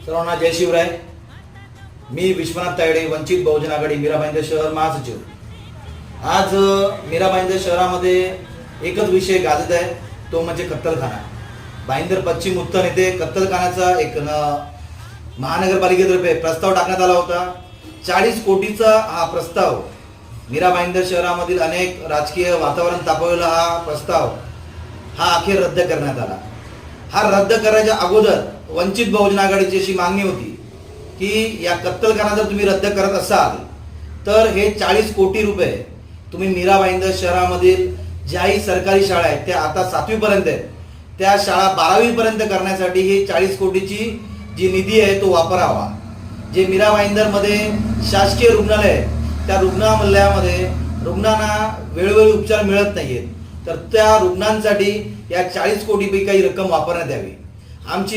सर्वांना जय शिवराय। मी विश्वनाथ तायडे, वंचित बहुजन आघाडी मीरा भाईंदर शहर महासचिव। आज मीरा भाईंदर शहरामध्ये एकच विषय गाजत आहे, तो म्हणजे कत्तलखाना। भाईंदर पश्चिम उत्तर येथे कत्तलखान्याचा एक महानगरपालिकेतर्फे प्रस्ताव टाकण्यात आला होता। 40 कोटीचा हा प्रस्ताव, मीरा भाईंदर शहरामधील अनेक राजकीय वातावरण तापवलेला हा प्रस्ताव हा अखेर रद्द करण्यात आला। हा रद्द करायच्या अगोदर वंचित बहुजन आघाडीची अशी मागणी होती की या कत्तलखाना जर तुम्ही रद्द करत असाल तर हे 40 कोटी रुपये तुम्ही मीरा भाईंदर शहरामधील ज्याही सरकारी शाळा आहेत त्या आता 7वी पर्यंत आहेत, त्या शाळा 12वी पर्यंत करण्यासाठी ही 40 कोटीची जी निधी आहे तो वापरावा। जे मीरा भाईंदरमध्ये शासकीय रुग्णालय आहे त्या रुग्णालयामध्ये रुग्णांना वेळोवेळी उपचार मिळत नाहीयेत, तर त्या रुग्णांसाठी या 40 कोटीपैकी काही रक्कम वापरण्यात यावी। आमची